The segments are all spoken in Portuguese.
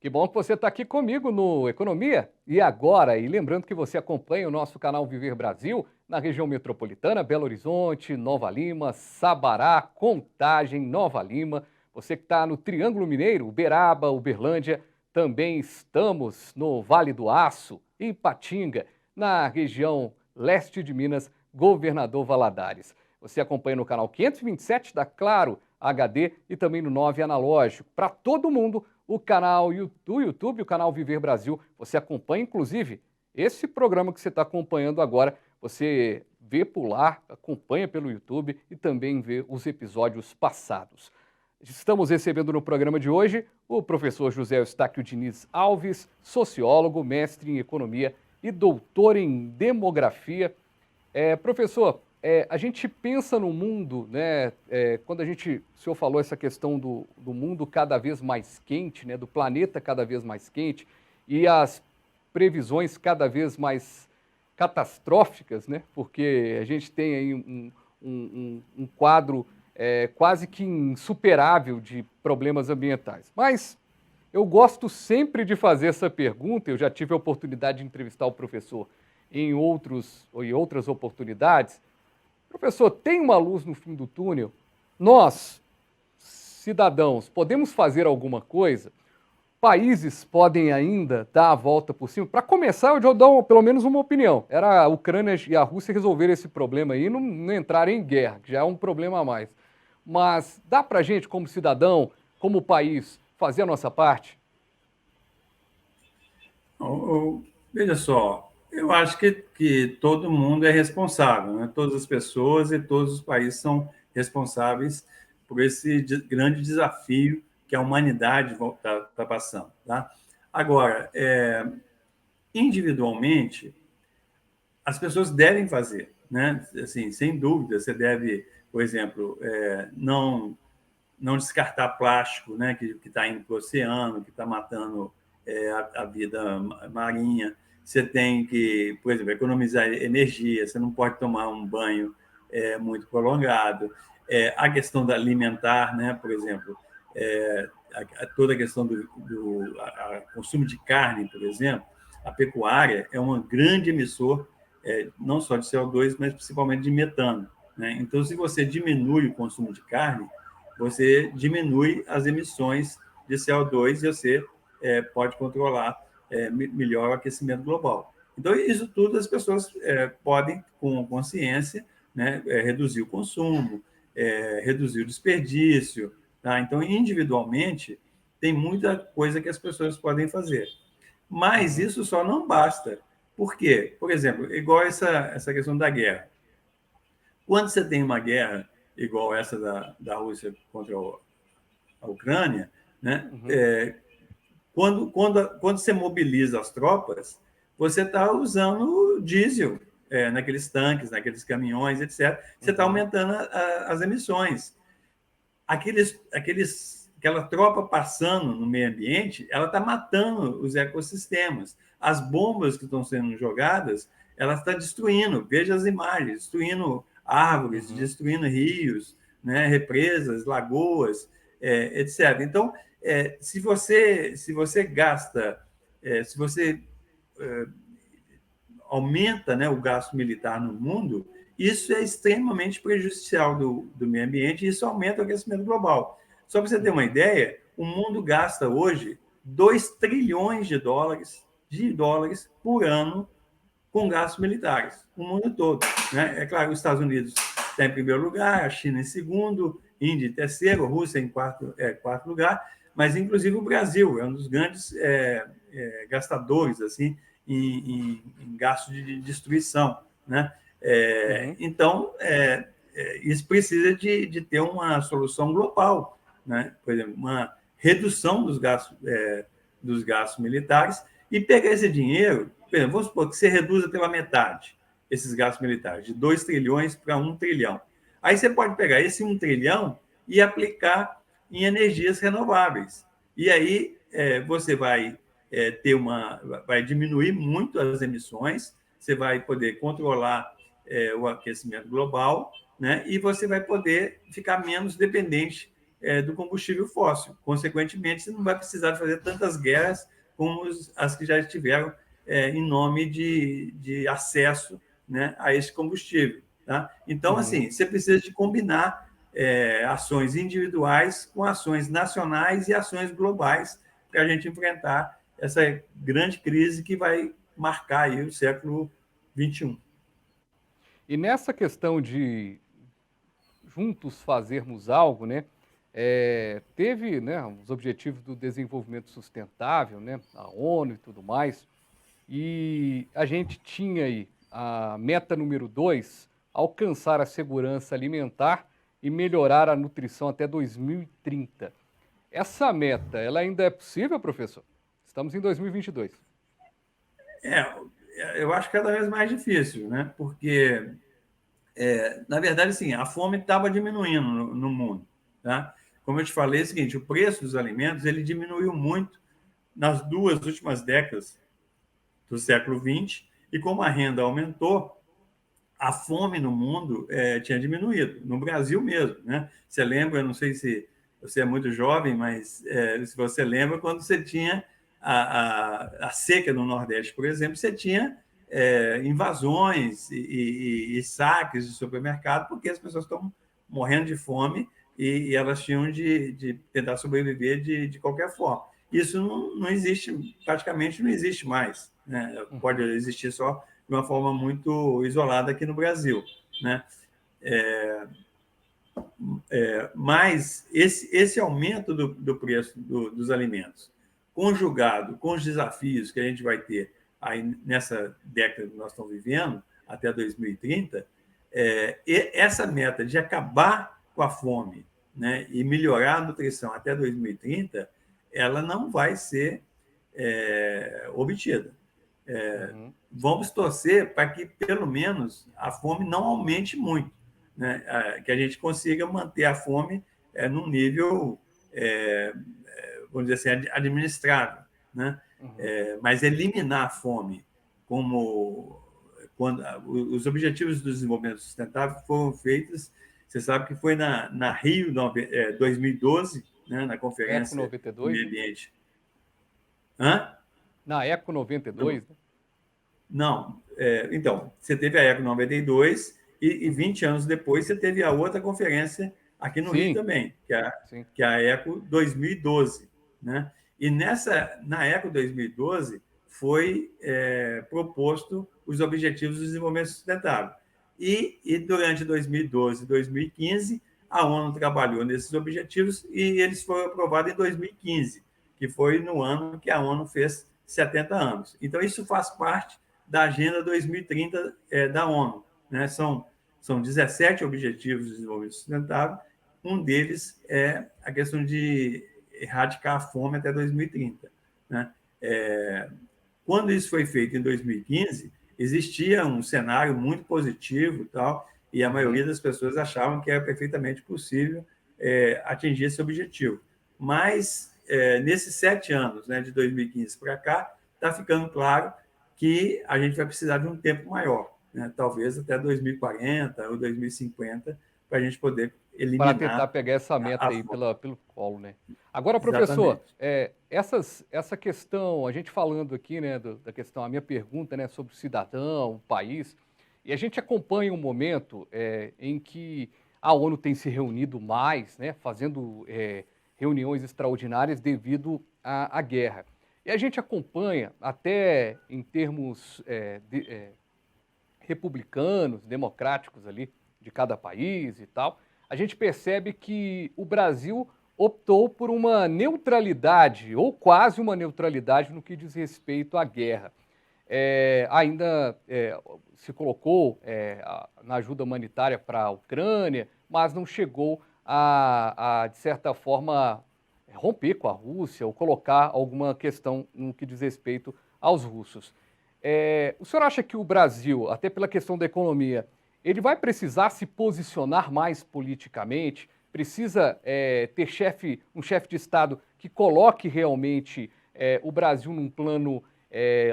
Que bom que você está aqui comigo no Economia e Agora. E lembrando que você acompanha o nosso canal Viver Brasil na região metropolitana, Belo Horizonte, Nova Lima, Sabará, Contagem, Nova Lima. Você que está no Triângulo Mineiro, Uberaba, Uberlândia, também estamos no Vale do Aço, Ipatinga, na região leste de Minas, Governador Valadares. Você acompanha no canal 527 da Claro HD e também no 9 Analógico. Para todo mundo, o canal do YouTube, o canal Viver Brasil. Você acompanha, inclusive, esse programa que você está acompanhando agora. Você vê por lá, acompanha pelo YouTube e também vê os episódios passados. Estamos recebendo no programa de hoje o professor José Eustáquio Diniz Alves, sociólogo, mestre em economia e doutor em demografia. Professor, a gente pensa no mundo, né? Quando o senhor falou essa questão do mundo cada vez mais quente, né? Do planeta cada vez mais quente e as previsões cada vez mais catastróficas, né? Porque a gente tem aí um quadro quase que insuperável de problemas ambientais. Mas eu gosto sempre de fazer essa pergunta, eu já tive a oportunidade de entrevistar o professor em outras oportunidades. Professor, tem uma luz no fim do túnel? Nós, cidadãos, podemos fazer alguma coisa? Países podem ainda dar a volta por cima? Para começar, eu já dou pelo menos uma opinião. Era a Ucrânia e a Rússia resolver esse problema aí e não entrarem em guerra, que já é um problema a mais. Mas dá para a gente, como cidadão, como país, fazer a nossa parte? Veja só, eu acho que todo mundo é responsável, né? Todas as pessoas e todos os países são responsáveis por esse grande desafio que a humanidade está passando. Tá? Agora, individualmente, as pessoas devem fazer, né? Assim, sem dúvida, você deve, por exemplo, não descartar plástico, né, que está indo para o oceano, que está matando a vida marinha. Você tem que, por exemplo, economizar energia, você não pode tomar um banho muito prolongado. A questão da alimentar, né, por exemplo, toda a questão do consumo de carne, por exemplo, a pecuária é um grande emissor, não só de CO2, mas principalmente de metano. Né? Então, se você diminui o consumo de carne, você diminui as emissões de CO2 e você pode controlar melhor o aquecimento global. Então, isso tudo as pessoas podem, com consciência, né, reduzir o consumo, reduzir o desperdício. Tá? Então, individualmente, tem muita coisa que as pessoas podem fazer. Mas Uhum. isso só não basta. Por quê? Por exemplo, igual essa questão da guerra. Quando você tem uma guerra igual essa da Rússia contra a Ucrânia, né? Uhum. Quando você mobiliza as tropas, você está usando diesel naqueles tanques, naqueles caminhões, etc. Você está Uhum. aumentando as emissões. Aquela tropa passando no meio ambiente, ela está matando os ecossistemas. As bombas que estão sendo jogadas, ela está destruindo. Veja as imagens, destruindo árvores, Uhum. destruindo rios, né, represas, lagoas, etc. Então, se você gasta, se você aumenta, né, o gasto militar no mundo, isso é extremamente prejudicial do meio ambiente e isso aumenta o aquecimento global. Só para você ter uma Uhum. ideia, o mundo gasta hoje 2 trilhões de dólares por ano com gastos militares, o mundo todo. Né? É claro, os Estados Unidos está em primeiro lugar, a China em segundo, Índia em terceiro, a Rússia em quarto lugar, mas inclusive o Brasil é um dos grandes gastadores assim, em gasto de destruição. Né? Uhum. Então, isso precisa de ter uma solução global. Né? Por exemplo, uma redução dos gastos militares e pegar esse dinheiro, por exemplo, vamos supor que você reduza pela metade esses gastos militares, de 2 trilhões para 1 trilhão. Aí você pode pegar esse 1 trilhão e aplicar em energias renováveis. E aí você vai diminuir muito as emissões, você vai poder controlar o aquecimento global, né? E você vai poder ficar menos dependente do combustível fóssil. Consequentemente, você não vai precisar fazer tantas guerras como as que já estiveram em nome de acesso, né, a esse combustível. Tá? Então, assim, você precisa de combinar ações individuais com ações nacionais e ações globais para a gente enfrentar essa grande crise que vai marcar aí o século XXI. E nessa questão de juntos fazermos algo, né? Teve, né, os Objetivos do Desenvolvimento Sustentável, né, a ONU e tudo mais, e a gente tinha aí a meta número 2, alcançar a segurança alimentar e melhorar a nutrição até 2030. Essa meta, ela ainda é possível, professor? Estamos em 2022. Eu acho cada vez mais difícil, né? Porque, na verdade, sim, a fome estava diminuindo no mundo, tá? Como eu te falei, é o seguinte, o preço dos alimentos ele diminuiu muito nas 2 últimas décadas do século XX, e como a renda aumentou, a fome no mundo tinha diminuído, no Brasil mesmo, né? Você lembra, eu não sei se você é muito jovem, mas se você lembra, quando você tinha a seca no Nordeste, por exemplo, você tinha invasões e saques de supermercado, porque as pessoas estão morrendo de fome e elas tinham de tentar sobreviver de qualquer forma. Isso não existe, praticamente não existe mais, né? Pode existir só de uma forma muito isolada aqui no Brasil, né? Mas esse aumento do preço dos alimentos, conjugado com os desafios que a gente vai ter aí nessa década que nós estamos vivendo, até 2030, essa meta de acabar com a fome, né, e melhorar a nutrição até 2030, ela não vai ser obtida. Vamos torcer para que, pelo menos, a fome não aumente muito, né? Que a gente consiga manter a fome num nível, vamos dizer assim, administrável, né? Mas eliminar a fome, como quando os Objetivos do Desenvolvimento Sustentável foram feitos, você sabe que foi na Rio 2012, né? Na Eco Conferência do 92, Meio né? Ambiente. Hã? Na Eco 92, né? Não, então, você teve a Eco 92 e 20 anos depois você teve a outra conferência aqui no Rio Sim, também, sim. que é a Eco 2012, né? E na Eco 2012 foi proposto os Objetivos do Desenvolvimento Sustentável. E durante 2012 e 2015, a ONU trabalhou nesses objetivos e eles foram aprovados em 2015, que foi no ano que a ONU fez 70 anos. Então, isso faz parte da Agenda 2030 da ONU, né? São 17 Objetivos de Desenvolvimento Sustentável, um deles é a questão de erradicar a fome até 2030. Né? Quando isso foi feito em 2015, existia um cenário muito positivo e a maioria das pessoas achavam que era perfeitamente possível atingir esse objetivo. Mas, nesses 7 anos, né, de 2015 para cá, está ficando claro que a gente vai precisar de um tempo maior, né? Talvez até 2040 ou 2050, para a gente poder Para tentar eliminar pegar essa a meta aí fome. pelo colo, né? Agora, professor, Exatamente. essa questão, a gente falando aqui, né, da questão, a minha pergunta, né, sobre o cidadão, o país, e a gente acompanha um momento em que a ONU tem se reunido mais, né, fazendo reuniões extraordinárias devido à guerra. E a gente acompanha, até em termos republicanos, democráticos ali, de cada país e tal, a gente percebe que o Brasil optou por uma neutralidade, ou quase uma neutralidade, no que diz respeito à guerra. Ainda se colocou na ajuda humanitária para a Ucrânia, mas não chegou de certa forma, romper com a Rússia ou colocar alguma questão no que diz respeito aos russos. O senhor acha que o Brasil, até pela questão da economia, ele vai precisar se posicionar mais politicamente? Precisa ter um chefe de Estado que coloque realmente o Brasil num plano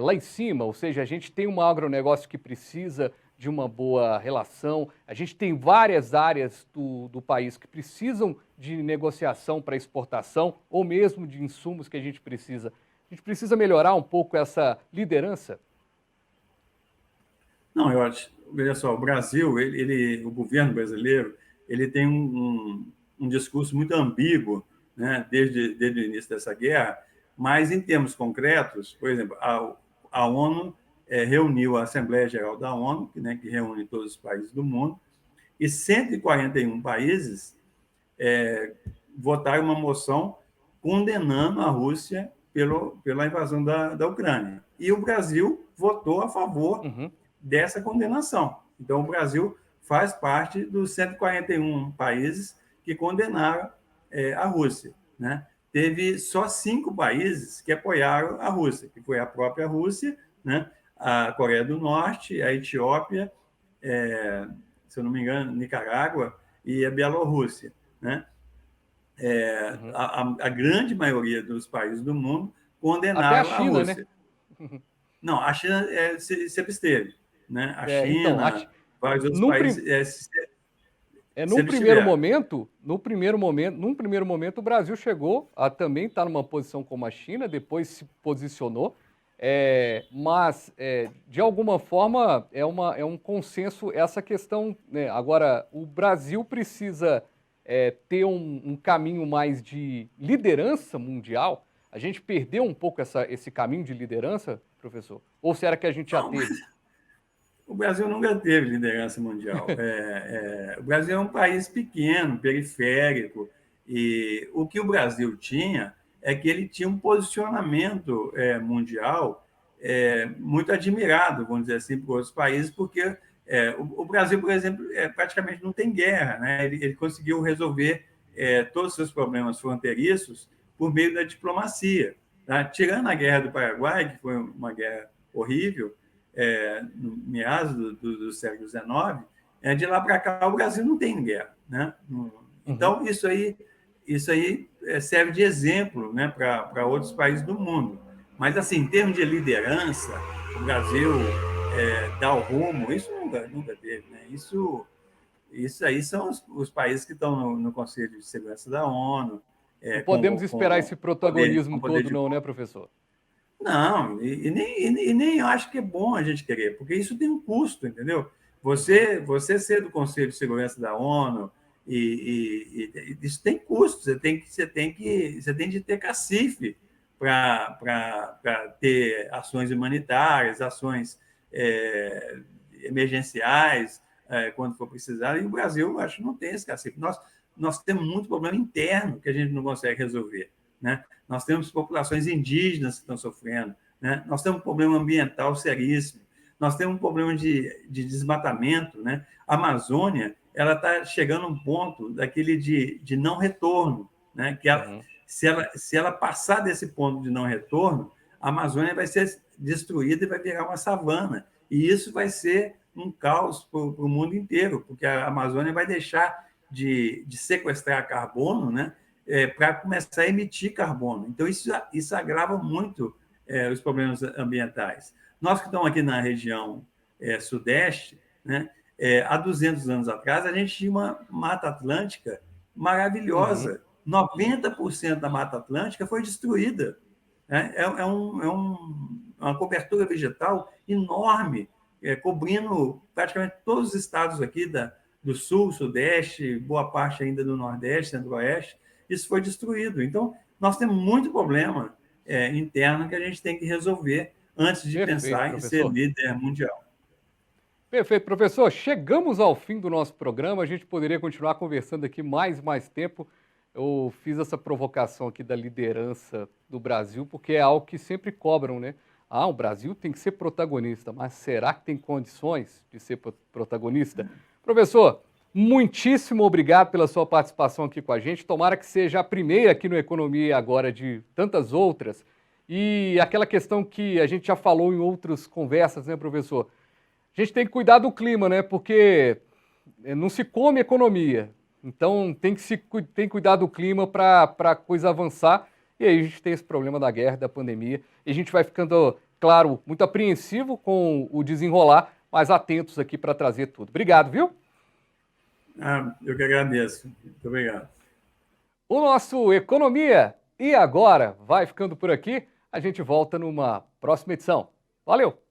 lá em cima? Ou seja, a gente tem um agronegócio que precisa de uma boa relação. A gente tem várias áreas do país que precisam de negociação para exportação ou mesmo de insumos que a gente precisa. A gente precisa melhorar um pouco essa liderança? Não, eu acho, veja só, o Brasil, o governo brasileiro, ele tem um discurso muito ambíguo, né, desde o início dessa guerra, mas em termos concretos, por exemplo, a ONU reuniu a Assembleia Geral da ONU, né, que reúne todos os países do mundo, e 141 países votaram uma moção condenando a Rússia pela invasão da Ucrânia. E o Brasil votou a favor dessa condenação. Então, o Brasil faz parte dos 141 países que condenaram a Rússia, né? Teve só 5 países que apoiaram a Rússia, que foi a própria Rússia, né? A Coreia do Norte, a Etiópia, se eu não me engano, Nicarágua e a Bielorrússia, né? A grande maioria dos países do mundo condenaram Até a China, a Rússia. Né? Não, a China se absteve, né? A Então, China, vários outros países num primeiro momento, o Brasil chegou a também estar numa posição como a China, depois se posicionou, mas, de alguma forma, é um consenso essa questão, né? Agora, o Brasil precisa ter um caminho mais de liderança mundial. A gente perdeu um pouco esse caminho de liderança, professor? Ou será que a gente já teve? O Brasil nunca teve liderança mundial. O Brasil é um país pequeno, periférico, e o que o Brasil tinha é que ele tinha um posicionamento mundial muito admirado, vamos dizer assim, por outros países, porque o Brasil, por exemplo, praticamente não tem guerra, né? Ele conseguiu resolver todos os seus problemas fronteiriços por meio da diplomacia. Tá? Tirando a Guerra do Paraguai, que foi uma guerra horrível, no meados do século XIX, de lá para cá o Brasil não tem guerra, né? Então isso aí serve de exemplo, né, para outros países do mundo. Mas assim, em termos de liderança, o Brasil dá o rumo, isso nunca teve, né? Isso aí são os países que estão no Conselho de Segurança da ONU. Não podemos esperar esse protagonismo todo, não, né, professor? Não, e nem acho que é bom a gente querer, porque isso tem um custo, entendeu? Você ser do Conselho de Segurança da ONU, e isso tem custo, você tem de ter cacife para ter ações humanitárias, ações emergenciais, quando for precisar, e o Brasil, acho que não tem esse cacife. Nós temos muito problema interno que a gente não consegue resolver, né? Nós temos populações indígenas que estão sofrendo, né? Nós temos um problema ambiental seríssimo, nós temos um problema de desmatamento, né? A Amazônia ela está chegando a um ponto daquele de não retorno, né? Que se ela passar desse ponto de não retorno, a Amazônia vai ser destruída e vai virar uma savana, e isso vai ser um caos para o mundo inteiro, porque a Amazônia vai deixar de sequestrar carbono, né? Para começar a emitir carbono. Então, isso agrava muito os problemas ambientais. Nós que estamos aqui na região sudeste, né, há 200 anos atrás, a gente tinha uma Mata Atlântica maravilhosa. 90% da Mata Atlântica foi destruída. Né? Uma cobertura vegetal enorme, cobrindo praticamente todos os estados aqui do sul, sudeste, boa parte ainda do nordeste, centro-oeste. Isso foi destruído. Então, nós temos muito problema interno que a gente tem que resolver antes de pensar em ser líder mundial. Perfeito, professor. Chegamos ao fim do nosso programa. A gente poderia continuar conversando aqui mais tempo. Eu fiz essa provocação aqui da liderança do Brasil, porque é algo que sempre cobram, né? O Brasil tem que ser protagonista, mas será que tem condições de ser protagonista? Professor, muitíssimo obrigado pela sua participação aqui com a gente. Tomara que seja a primeira aqui no Economia agora de tantas outras. E aquela questão que a gente já falou em outras conversas, né, professor? A gente tem que cuidar do clima, né? Porque não se come economia. Então tem que cuidar do clima para a coisa avançar. E aí a gente tem esse problema da guerra, da pandemia. E a gente vai ficando, claro, muito apreensivo com o desenrolar, mais atentos aqui para trazer tudo. Obrigado, viu? Eu que agradeço. Muito obrigado. O nosso Economia e Agora vai ficando por aqui. A gente volta numa próxima edição. Valeu!